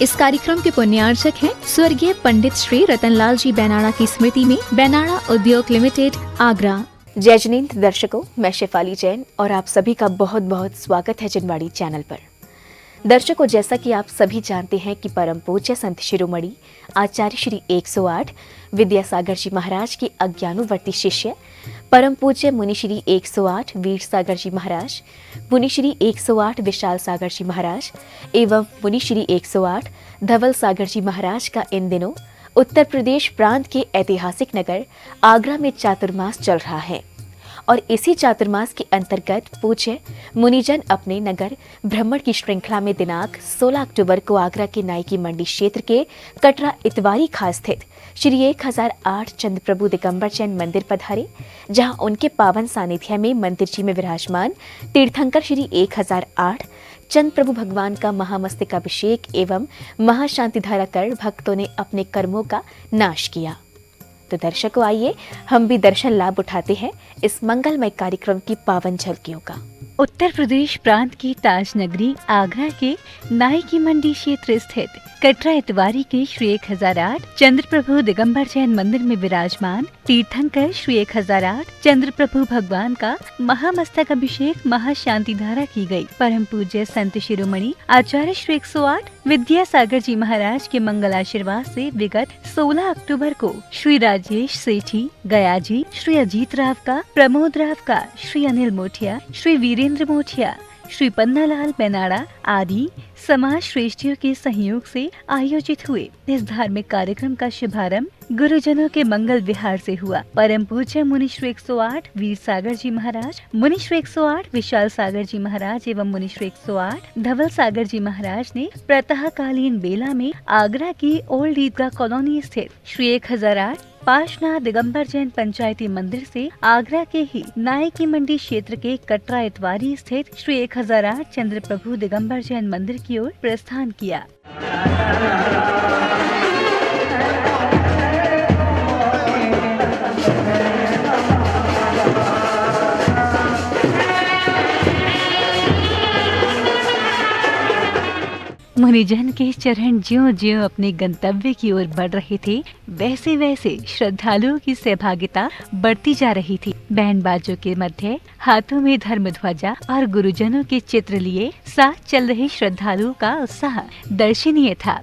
इस कार्यक्रम के पुण्यार्चक हैं स्वर्गीय पंडित श्री रतनलाल जी बैनाड़ा की स्मृति में बैनाड़ा उद्योग लिमिटेड, आगरा। जय जिनेंद्र दर्शकों, मैं शेफाली जैन और आप सभी का बहुत बहुत स्वागत है जिनवाड़ी चैनल पर। दर्शकों, जैसा कि आप सभी जानते हैं कि परम पूज्य संत शिरोमणि आचार्य श्री 108 विद्यासागर जी महाराज के अज्ञानुवर्ती शिष्य परम पूज्य मुनि श्री 108 वीर सागर जी महाराज, मुनि श्री 108 विशाल सागर जी महाराज एवं मुनि श्री 108 धवल सागर जी महाराज का इन दिनों उत्तर प्रदेश प्रांत के ऐतिहासिक नगर आगरा में चातुर्मास चल रहा है और इसी चातुर्मास के अंतर्गत पूज्य मुनिजन अपने नगर भ्रमण की श्रृंखला में दिनांक 16 अक्टूबर को आगरा के नाई की मंडी क्षेत्र के कटरा इतवारी खास स्थित श्री 1008 चंद्रप्रभु दिगंबर जैन मंदिर पधारे, जहां उनके पावन सानिध्य में मंदिर जी में विराजमान तीर्थंकर श्री 1008 चंद्र प्रभु भगवान का महामस्तकाभिषेक एवं महाशांति धारा कर भक्तों ने अपने कर्मों का नाश किया। तो दर्शकों, आइए हम भी दर्शन लाभ उठाते हैं इस मंगलमय कार्यक्रम की पावन झलकियों का। उत्तर प्रदेश प्रांत की ताज नगरी आगरा के नाई की मंडी क्षेत्र स्थित कटरा इतवारी के श्री 1008 चंद्र प्रभु दिगंबर जैन मंदिर में विराजमान तीर्थंकर श्री 1008 चंद्र प्रभु भगवान का महामस्तक अभिषेक महाशांति धारा की गई। परम पूज्य संत शिरोमणि आचार्य श्री 108 विद्यासागर जी महाराज के मंगल आशीर्वाद से विगत 16 अक्टूबर को श्री राजेश सेठी गया जी, श्री अजीत राव का, प्रमोद राव का, श्री अनिल मोठिया, श्री वीरेंद्र मोठिया, श्री पन्नालाल बैनाड़ा आदि समाज श्रेष्ठियों के सहयोग से आयोजित हुए इस धार्मिक कार्यक्रम का शुभारंभ गुरुजनों के मंगल विहार से हुआ। परम पूज्य मुनि श्री 108 वीर सागर जी महाराज, मुनि श्री 108 विशाल सागर जी महाराज एवं मुनि श्री 108 धवल सागर जी महाराज ने प्रातःकालीन बेला में आगरा की ओल्ड ईदगाह कॉलोनी स्थित श्री 1008 पाशनाथ दिगंबर जैन पंचायती मंदिर से आगरा के ही नाई की मंडी क्षेत्र के कटरा इतवारी स्थित श्री 1008 चंद्र प्रभु दिगंबर जैन मंदिर की ओर प्रस्थान किया। मुनिजन के चरण ज्यों ज्यों अपने गंतव्य की ओर बढ़ रहे थे, वैसे वैसे श्रद्धालुओं की सहभागिता बढ़ती जा रही थी। बैंड बाजों के मध्य हाथों में धर्म ध्वजा और गुरुजनों के चित्र लिए साथ चल रहे श्रद्धालुओं का उत्साह दर्शनीय था।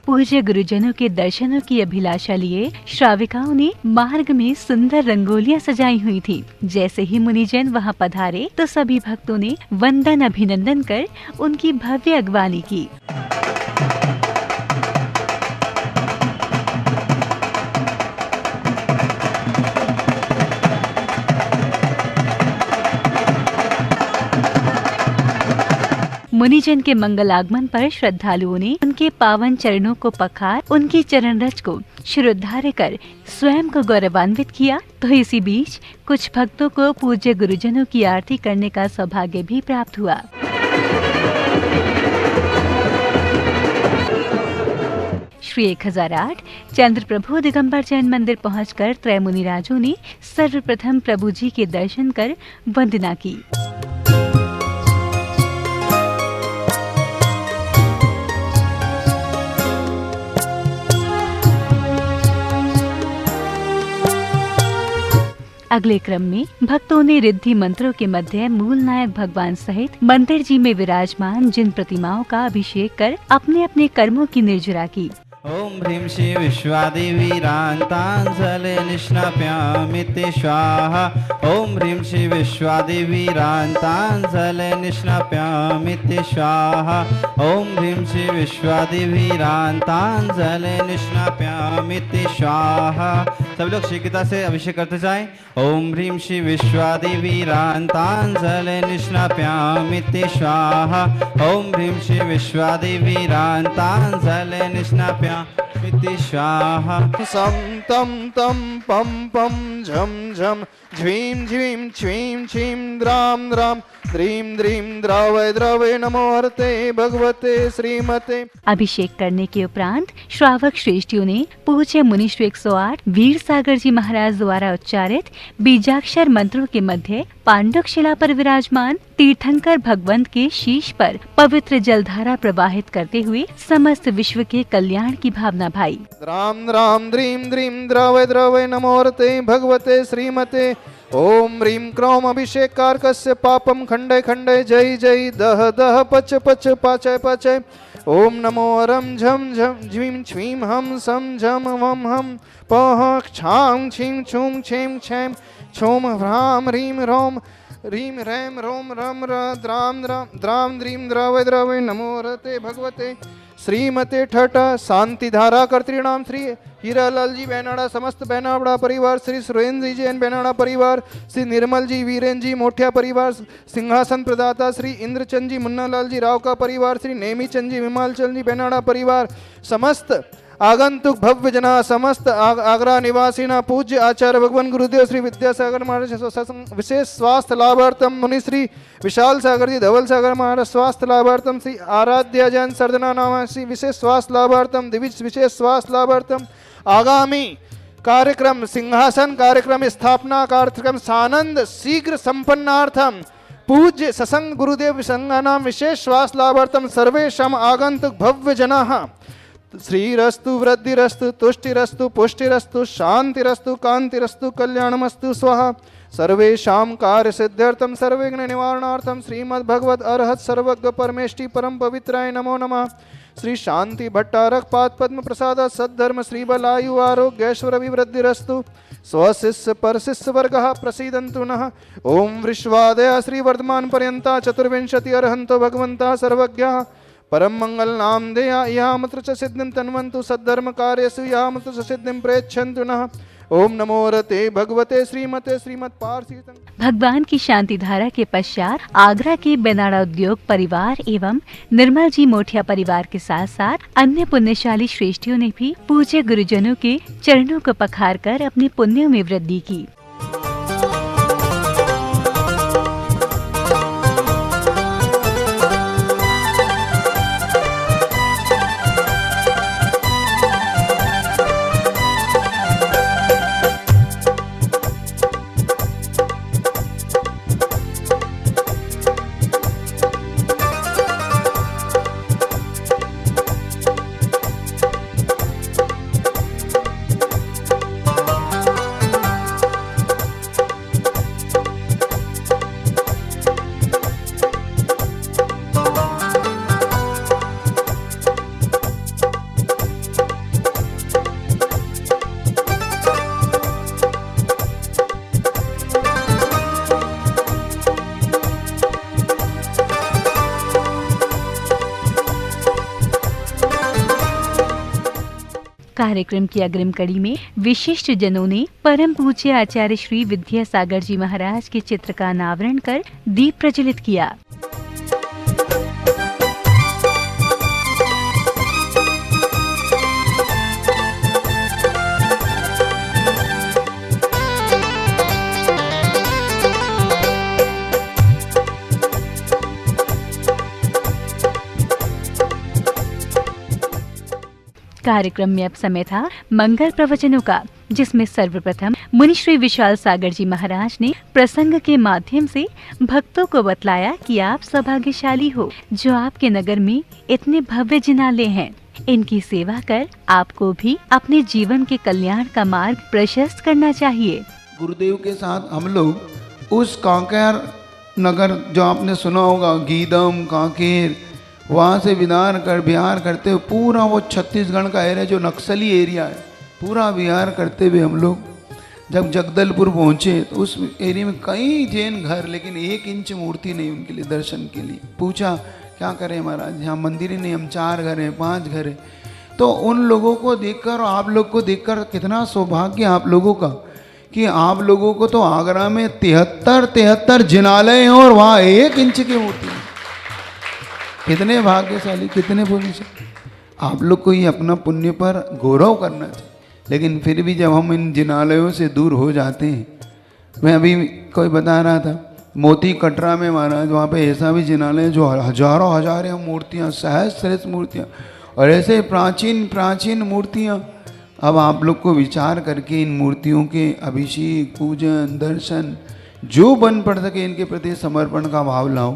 पूज्य गुरुजनों के दर्शनों की अभिलाषा लिए श्राविकाओं ने मार्ग में सुंदर रंगोलियां सजाई हुई थी। जैसे ही मुनिजन वहां पधारे तो सभी भक्तों ने वंदन अभिनंदन कर उनकी भव्य अगवानी की। मुनिजन के मंगल आगमन पर श्रद्धालुओं ने उनके पावन चरणों को पखार उनकी चरण रज को शिरोद्धार्य कर स्वयं को गौरवान्वित किया। तो इसी बीच कुछ भक्तों को पूज्य गुरुजनों की आरती करने का सौभाग्य भी प्राप्त हुआ। श्री 1008 चंद्र प्रभु दिगंबर जैन मंदिर पहुंचकर त्रय मुनिराजों ने सर्वप्रथम प्रभु जी के दर्शन कर वंदना की। अगले क्रम में भक्तों ने रिद्धि मंत्रों के मध्य मूल नायक भगवान सहित मंदिर जी में विराजमान जिन प्रतिमाओं का अभिषेक कर अपने अपने कर्मों की निर्जरा की। ओम ह्रीं श्री विश्वादिवीरान्तांजले निष्णाप्यामिति स्वाहा। ओम ह्रीं श्री विश्वादिवीरान्तांजले निष्णाप्यामिति स्वाहा। ओम ह्रीं श्री विश्वादिवीरान्तांजले निष्णाप्यामिति स्वाहा। सब लोग शीघ्रता से अभिषेक करते जाएं। ओम ह्रीं श्री विश्वादिवीरान्तांजले निष्णाप्यामिति स्वाहा। ओम ह्रीं श्री विश्वादिवीरान्तांजले निष्णाप्यामिति स्वाहा। सं तं तं पं पं झं झं झ्वीं झ्वीं छ्वीं छीं द्रां द्रां द्रीं द्रीं द्रावय द्रावय नमो हरते भगवते श्रीमते। अभिषेक करने के उपरांत श्रावक श्रेष्ठियों ने पूज्य मुनिश्री 108 वीर सागर जी महाराज द्वारा उच्चारित बीजाक्षर मंत्रों के मध्य पांडुक शिला पर विराजमान तीर्थंकर भगवंत के शीश पर पवित्र जलधारा प्रवाहित करते हुए समस्त विश्व के कल्याण की भावना भाई। राम राम द्रीं द्रीं द्रावय द्रावय नमो हरते भगवते श्रीमते। ओम ह्रीं क्रोम अभिषेकारकस्य पापम खंडय खंडय जय जय दह दह पच पच पाचय पाचय। ओम नमो रम झम झम झीं छ्वीं हम सम झम वम हम पह छां छीं छूं छें छें छोम ह्राम ह्रीं रोम ह्रीं रैम रोम रम र द्राम द्राम द्रीं द्रावय द्रावय नमो रते भगवते श्रीमते ठठ। शांति धारा कर्तृणाम श्री हीरालाल जी बेनाड़ा, समस्त बेनाड़ा परिवार, श्री सुरेंद्र जी जैन बेनाड़ा परिवार, श्री निर्मल जी वीरेन जी मोठिया परिवार, सिंहासन प्रदाता श्री इंद्रचंद जी मुन्नालाल जी राव का परिवार, श्री नेमीचंद जी विमालचंद जी बेनाड़ा परिवार, समस्त आगंतुक भव्य जना, समस्त आगरा निवासीना, पूज्य आचार्य भगवान गुरुदेव श्री विद्यासागर महाराज विशेष स्वास्थ्य लाभार्थम, मुनि श्री विशाल सागर जी धवल सागर महाराज स्वास्थ्य लाभार्थम, श्री आराध्या जैन सर्दना नामा श्री विशेष स्वास्थ्य लाभार्थम, दिविज विशेष स्वास्थ्य लाभार्थम। आगामी कार्यक्रम सिंहासन कार्यक्रम स्थापना कार्यक्रम सानंद शीघ्र संपन्नार्थम पूज्य ससंग गुरुदेव संघानाम विशेष स्वास्थ्य लाभार्थम सर्वेषाम आगंतुक भव्य जनाः श्रीरस्तु वृद्धिरस्तु तुष्टिरस्तु पुष्टिरस्तु शांतिरस्तु कांतिरस्तु कल्याणमस्तु स्वाहा। सर्वेषां कार्य सिद्ध्यर्थम सर्वविघ्न निवारणार्थम श्रीमद् भगवत अरहत सर्वज्ञ परमेष्टि परम पवित्राय नमो नमः। श्री शांति भट्टारक पाद पद्म प्रसाद सद्धर्म श्री बलायु आरोग्य ऐश्वर्य अभिवृद्धिरस्तु। स्वशिष्य परशिष्य वर्गः प्रसीदन्तु नः। ओम विश्वादय श्री वर्धमान पर्यंता चतुर्विंशति अर्हन्तो भगवन्तः सर्वज्ञः परम मंगल नाम देया यामत्र च सिद्धिं तन्वन्तु सद्धर्म कार्येषु यामत्र च सिद्धिं प्रेच्छन्तु नः। ओम नमो रते भगवते श्रीमते श्रीमत् पारसी। भगवान की शांति धारा के पश्चात आगरा के बेनाड़ा उद्योग परिवार एवं निर्मल जी मोठिया परिवार के साथ साथ अन्य पुण्यशाली श्रेष्ठियों ने भी पूज्य गुरुजनों के चरणों को पखार कर अपने पुण्यों में वृद्धि की। कार्यक्रम की अग्रिम कड़ी में विशिष्ट जनों ने परम पूज्य आचार्य श्री विद्यासागर जी महाराज के चित्र का अनावरण कर दीप प्रज्वलित किया। कार्यक्रम में अब समय था मंगल प्रवचनों का, जिसमें सर्वप्रथम मुनि श्री विशाल सागर जी महाराज ने प्रसंग के माध्यम से भक्तों को बतलाया कि आप सौभाग्यशाली हो जो आपके नगर में इतने भव्य जिनालय हैं। इनकी सेवा कर आपको भी अपने जीवन के कल्याण का मार्ग प्रशस्त करना चाहिए। गुरुदेव के साथ हम लोग उस कांकेर नगर जो आपने सुना होगा, गीदम कांकेर, वहाँ से बिहार करते हुए पूरा वो छत्तीसगढ़ का एरिया जो नक्सली एरिया है, पूरा बिहार करते हुए हम लोग जब जगदलपुर पहुँचे तो उस एरिया में कई जैन घर, लेकिन 1 इंच मूर्ति नहीं उनके लिए दर्शन के लिए। पूछा क्या करें महाराज, यहाँ मंदिर ही नहीं, हम 4 घर हैं 5 घर हैं। तो उन लोगों को देखकर और आप लोग को देखकर कितना सौभाग्य आप लोगों का कि आप लोगों को तो आगरा में 73 जिनालय हैं और वहाँ 1 इंच की मूर्ति। कितने भाग्यशाली, कितने पुण्यशाली। आप लोग को ये अपना पुण्य पर गौरव करना चाहिए। लेकिन फिर भी जब हम इन जिनालयों से दूर हो जाते हैं, मैं अभी कोई बता रहा था, मोती कटरा में महाराज वहाँ पे ऐसा भी जिनालय है जो हजारों हजारों मूर्तियाँ, सहस्त्र मूर्तियाँ, और ऐसे प्राचीन प्राचीन मूर्तियाँ। अब आप लोग को विचार करके इन मूर्तियों के अभिषेक, पूजन, दर्शन जो बन पड़ सके इनके प्रति समर्पण का भाव लाओ।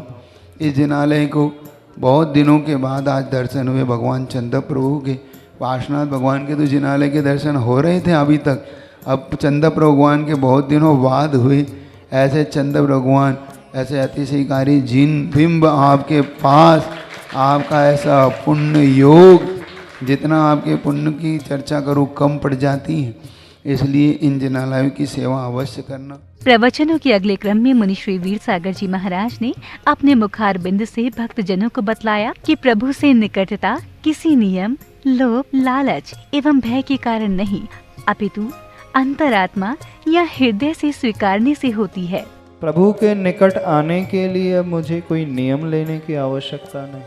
इस जिनालय को बहुत दिनों के बाद आज दर्शन हुए भगवान चंद्र प्रभु के। पार्श्वनाथ भगवान के तो जिनालय के दर्शन हो रहे थे अभी तक, अब चंद्र प्रभु भगवान के बहुत दिनों बाद हुए। ऐसे चंद्र भगवान, ऐसे अतिशयकारी जिन बिंब आपके पास, आपका ऐसा पुण्य योग, जितना आपके पुण्य की चर्चा करूँ कम पड़ जाती है। इसलिए इन जिनालयों की सेवा अवश्य करना। प्रवचनों के अगले क्रम में मुनि श्री वीर सागर जी महाराज ने अपने मुखार बिंद से भक्त जनों को बतलाया कि प्रभु से निकटता किसी नियम, लोभ, लालच एवं भय के कारण नहीं, अपितु अंतरात्मा या हृदय से स्वीकारने से होती है। प्रभु के निकट आने के लिए अब मुझे कोई नियम लेने की आवश्यकता नहीं,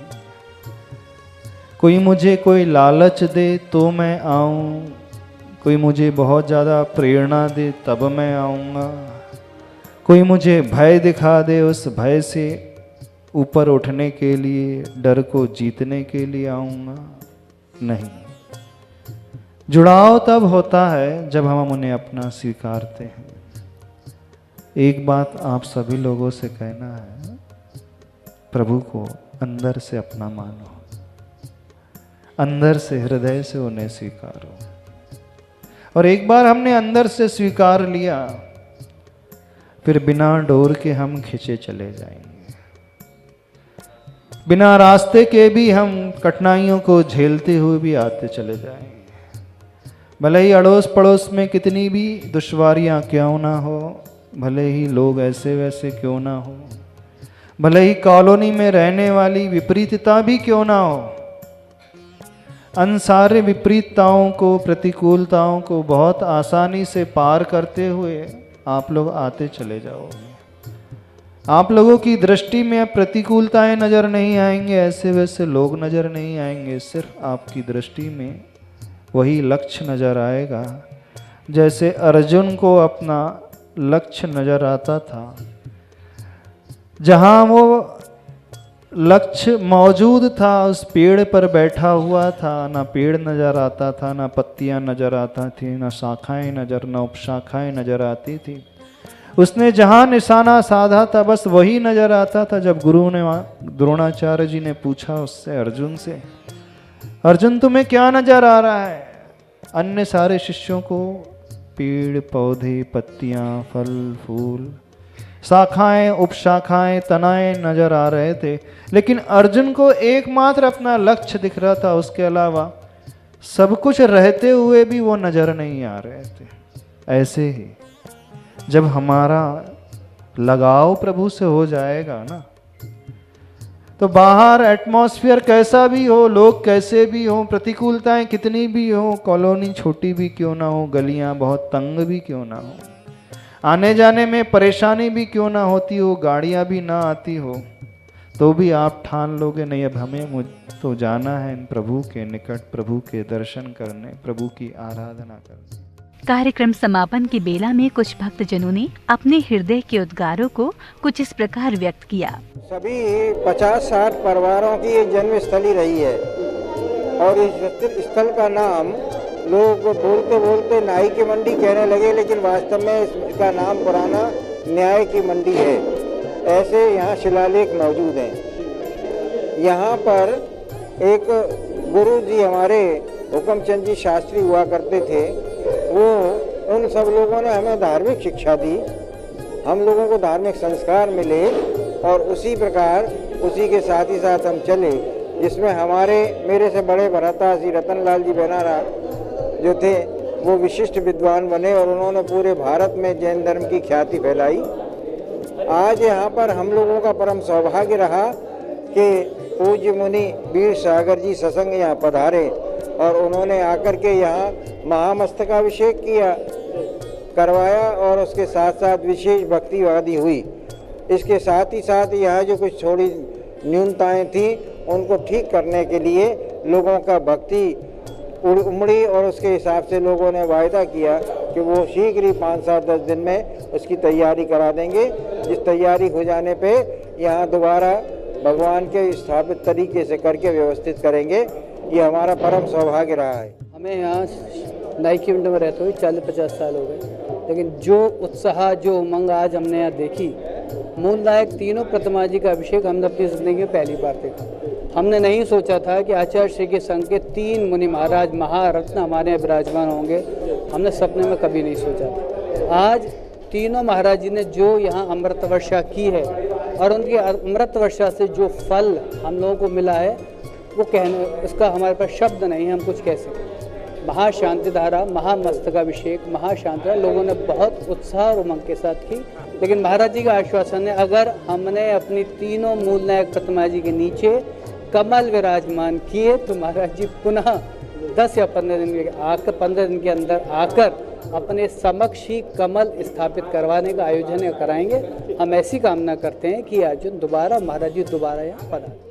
कोई मुझे कोई लालच दे तो मैं आऊं, कोई मुझे बहुत ज़्यादा प्रेरणा दे तब मैं आऊँगा, कोई मुझे भय दिखा दे उस भय से ऊपर उठने के लिए, डर को जीतने के लिए आऊँगा, नहीं। जुड़ाव तब होता है जब हम उन्हें अपना स्वीकारते हैं। एक बात आप सभी लोगों से कहना है, प्रभु को अंदर से अपना मानो, अंदर से हृदय से उन्हें स्वीकारो। और एक बार हमने अंदर से स्वीकार लिया, फिर बिना डोर के हम खिंचे चले जाएंगे, बिना रास्ते के भी हम कठिनाइयों को झेलते हुए भी आते चले जाएंगे। भले ही अड़ोस पड़ोस में कितनी भी दुश्वारियां क्यों ना हो, भले ही लोग ऐसे वैसे क्यों ना हो, भले ही कॉलोनी में रहने वाली विपरीतता भी क्यों ना हो, अन सारे विपरीतताओं को, प्रतिकूलताओं को बहुत आसानी से पार करते हुए आप लोग आते चले जाओगे। आप लोगों की दृष्टि में अब प्रतिकूलताएं नजर नहीं आएंगे, ऐसे वैसे लोग नजर नहीं आएंगे, सिर्फ आपकी दृष्टि में वही लक्ष्य नजर आएगा जैसे अर्जुन को अपना लक्ष्य नजर आता था। जहां वो लक्ष्य मौजूद था उस पेड़ पर बैठा हुआ था, ना पेड़ नजर आता था, ना पत्तियां नजर आता थी, ना शाखाएं नजर, ना उपशाखाएं नजर आती थी। उसने जहां निशाना साधा था बस वही नजर आता था। जब गुरु ने, द्रोणाचार्य जी ने पूछा उससे, अर्जुन से, अर्जुन तुम्हें क्या नजर आ रहा है? अन्य सारे शिष्यों को पेड़ पौधे, पत्तियां, फल फूल, शाखाएं, उपशाखाएं, तनाएं नजर आ रहे थे, लेकिन अर्जुन को एकमात्र अपना लक्ष्य दिख रहा था। उसके अलावा सब कुछ रहते हुए भी वो नजर नहीं आ रहे थे। ऐसे ही जब हमारा लगाव प्रभु से हो जाएगा ना, तो बाहर एटमॉस्फेयर कैसा भी हो, लोग कैसे भी हो, प्रतिकूलताएं कितनी भी हो, कॉलोनी छोटी भी क्यों ना हो, गलियां बहुत तंग भी क्यों ना हो, आने जाने में परेशानी भी क्यों ना होती हो, गाड़ियां भी ना आती हो, तो भी आप ठान लोगे नहीं अब हमें तो जाना है इन प्रभु के निकट, प्रभु के दर्शन करने, प्रभु की आराधना करने। कार्यक्रम समापन की बेला में कुछ भक्तजनों ने अपने हृदय के उद्गारों को कुछ इस प्रकार व्यक्त किया। सभी 50-60 परिवारों की ये जन्म स्थली रही है और इस स्थल का नाम लोग बोलते बोलते नाई की मंडी कहने लगे, लेकिन वास्तव में इसका नाम पुराना न्याय की मंडी है। ऐसे यहाँ शिलालेख मौजूद हैं। यहाँ पर एक गुरु जी हमारे हुक्मचंद जी शास्त्री हुआ करते थे, वो उन सब लोगों ने हमें धार्मिक शिक्षा दी, हम लोगों को धार्मिक संस्कार मिले और उसी प्रकार उसी के साथ ही साथ हम चले, जिसमें हमारे मेरे से बड़े भ्राता श्री रतनलाल जी बेनारा जो थे वो विशिष्ट विद्वान बने और उन्होंने पूरे भारत में जैन धर्म की ख्याति फैलाई। आज यहाँ पर हम लोगों का परम सौभाग्य रहा कि पूज्य मुनि वीर सागर जी सत्संग यहाँ पधारे और उन्होंने आकर के यहाँ महामस्तकाभिषेक करवाया और उसके साथ साथ विशेष भक्तिवादी हुई। इसके साथ ही साथ यहाँ जो कुछ थोड़ी न्यूनताएं थी उनको ठीक करने के लिए लोगों का भक्ति उमड़ी और उसके हिसाब से लोगों ने वायदा किया कि वो शीघ्र ही 5-7-10 दिन में उसकी तैयारी करा देंगे। जिस तैयारी हो जाने पे यहाँ दोबारा भगवान के स्थापित तरीके से करके व्यवस्थित करेंगे। ये हमारा परम सौभाग्य रहा है। हमें यहाँ नाई की मंडी में रहते हुए 40-50 साल हो गए, लेकिन जो उत्साह जो उमंग आज हमने यहाँ देखी, मूल नायक तीनों प्रतिमा जी का अभिषेक हमने अपनी जिंदगी में पहली बार देखा। हमने नहीं सोचा था कि आचार्य श्री के संग के 3 मुनि महाराज महारत्न हमारे यहाँ विराजमान होंगे। हमने सपने में कभी नहीं सोचा था। आज तीनों महाराज जी ने जो यहाँ अमृत वर्षा की है और उनकी अमृत वर्षा से जो फल हम लोगों को मिला है, वो कहने उसका हमारे पास शब्द नहीं है, हम कुछ कह सकते। महाशांति धारा, महामस्तकाभिषेक, महाशांति लोगों ने बहुत उत्साह और उमंग के साथ की। लेकिन महाराज जी का आश्वासन है, अगर हमने अपनी तीनों मूल नायक प्रतिमा जी के नीचे कमल विराजमान किए तो महाराज जी पुनः 10 या 15 दिन के अंदर आकर अपने समक्ष ही कमल स्थापित करवाने का आयोजन कराएंगे। हम ऐसी कामना करते हैं कि आज दोबारा महाराज जी दोबारा यहाँ पधारें।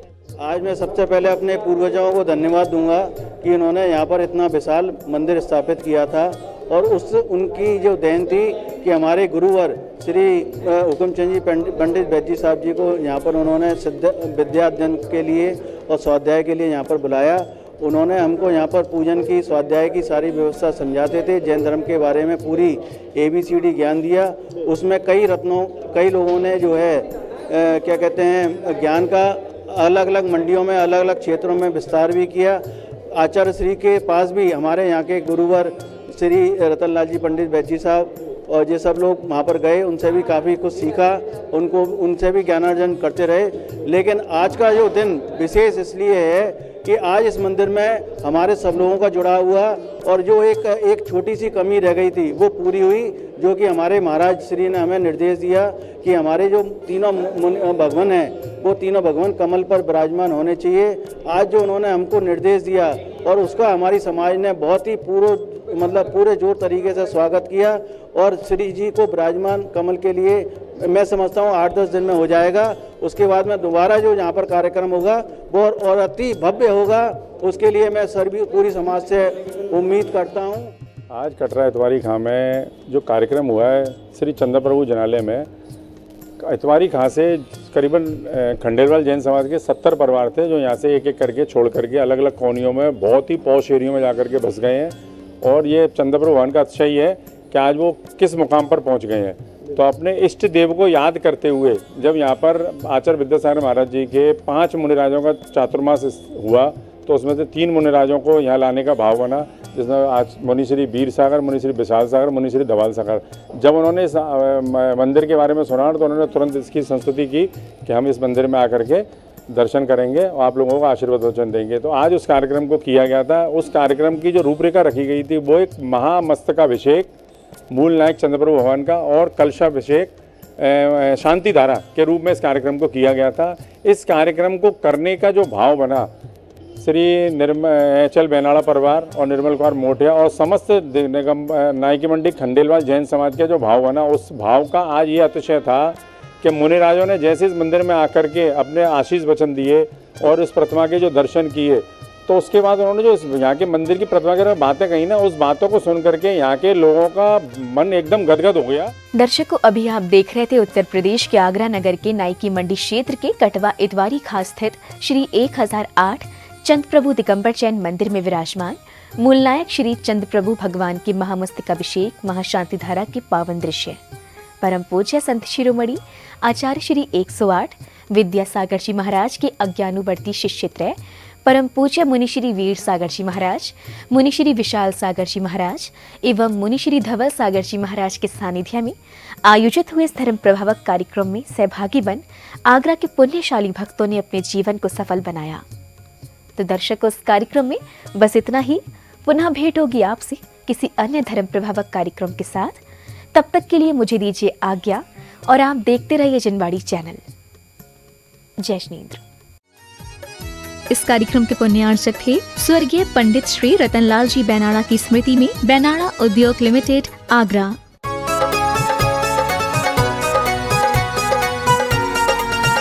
आज मैं सबसे पहले अपने पूर्वजों को धन्यवाद दूंगा कि इन्होंने यहाँ पर इतना विशाल मंदिर स्थापित किया था और उनकी जो देन थी कि हमारे गुरुवर श्री हुकुमचंद जी पंडित बैजी साहब जी को यहाँ पर उन्होंने विद्या अध्ययन के लिए और स्वाध्याय के लिए यहाँ पर बुलाया। उन्होंने हमको यहाँ पर पूजन की, स्वाध्याय की सारी व्यवस्था समझाते थे। जैन धर्म के बारे में पूरी ABCD ज्ञान दिया। उसमें कई लोगों ने जो है क्या कहते हैं ज्ञान का अलग अलग मंडियों में, अलग अलग क्षेत्रों में विस्तार भी किया। आचार्य श्री के पास भी हमारे यहाँ के गुरुवर श्री रतनलाल जी पंडित बैजी साहब और ये सब लोग वहाँ पर गए, उनसे भी काफ़ी कुछ सीखा, उनसे भी ज्ञानार्जन करते रहे। लेकिन आज का जो दिन विशेष इसलिए है कि आज इस मंदिर में हमारे सब लोगों का जुड़ा हुआ और जो एक छोटी सी कमी रह गई थी वो पूरी हुई, जो कि हमारे महाराज श्री ने हमें निर्देश दिया कि हमारे जो तीनों भगवान हैं वो तीनों भगवान कमल पर विराजमान होने चाहिए। आज जो उन्होंने हमको निर्देश दिया और उसका हमारी समाज ने बहुत ही पूरे जोर तरीके से स्वागत किया और श्री जी को विराजमान कमल के लिए मैं समझता हूँ 8-10 दिन में हो जाएगा। उसके बाद में दोबारा जो यहाँ पर कार्यक्रम होगा वो और अति भव्य होगा। उसके लिए मैं पूरी समाज से उम्मीद करता हूँ। आज कटरा इतवारी खां में जो कार्यक्रम हुआ है श्री चंद्र प्रभु जनालय में, इतवारी खां से करीबन खंडेलवाल जैन समाज के 70 परिवार थे जो यहाँ से एक एक करके छोड़ करके अलग अलग कोनियों में बहुत ही पॉश एरियो में जाकर के बस गए हैं। और ये चंद्र प्रभु भगवान का अच्छा ही है कि आज वो किस मुकाम पर पहुँच गए हैं। तो अपने इष्ट देव को याद करते हुए जब यहाँ पर आचार्य विद्यासागर महाराज जी के 5 मुनिराजों का चातुर्मास हुआ तो उसमें से 3 मुनिराजों को यहाँ लाने का भाव बना, जिसमें आज मुनि श्री वीर सागर, मुनि श्री विशाल सागर, मुनि श्री धवाल सागर। जब उन्होंने इस मंदिर के बारे में सुना तो उन्होंने तुरंत इसकी संस्तुति की कि हम इस मंदिर में आकर के दर्शन करेंगे और आप लोगों को आशीर्वाद वचन देंगे। तो आज उस कार्यक्रम को किया गया था। उस कार्यक्रम की जो रूपरेखा रखी गई थी वो एक महामस्तकाभिषेक मूल नायक चंद्रप्रभु भगवान का और कलशाभिषेक शांति धारा के रूप में इस कार्यक्रम को किया गया था। इस कार्यक्रम को करने का जो भाव बना श्री HL बेनाड़ा परिवार और निर्मल कुमार मोटिया और समस्त नाई की मंडी खंडेलवाल जैन समाज का जो भाव बना, उस भाव का आज ये अतिशय था कि मुनिराजों ने जैसे इस मंदिर में आकर के अपने आशीष वचन दिए और इस प्रतिमा के जो दर्शन किए तो उसके बाद उन्होंने जो यहाँ के मंदिर की प्रतिमा के बातें कही ना, उस बातों को सुन करके यहाँ के लोगों का मन एकदम गदगद हो गया। दर्शकों, अभी आप देख रहे थे उत्तर प्रदेश के आगरा नगर के नाई की मंडी क्षेत्र के कटवा इतवारी खां स्थित श्री 1008 चंद्र प्रभु दिगंबर जैन मंदिर में विराजमान मूल नायक श्री चंद्र प्रभु भगवान के महामस्तकाभिषेक महाशांति धारा के पावन दृश्य। परम पूज्य संत शिरोमणि आचार्य श्री 108 विद्यासागर जी महाराज के अज्ञानुवर्ती शिष्य त्रय परम पूज्य मुनि श्री वीर सागर जी महाराज, मुनि श्री विशाल सागर जी महाराज एवं मुनि श्री धवल सागर जी महाराज के सानिध्य में आयोजित हुए इस धर्म प्रभावक कार्यक्रम में सहभागी बन आगरा के पुण्यशाली भक्तों ने अपने जीवन को सफल बनाया। तो दर्शकों, इस कार्यक्रम में बस इतना ही। पुनः भेंट होगी आपसे किसी अन्य धर्म प्रभावक कार्यक्रम के साथ। तब तक के लिए मुझे दीजिए आज्ञा और आप देखते रहिए जनवाड़ी चैनल। जय श्रीन्द्र। इस कार्यक्रम के पुण्यार्चक थे स्वर्गीय पंडित श्री रतनलाल जी बेनाड़ा की स्मृति में बेनाड़ा उद्योग लिमिटेड, आगरा।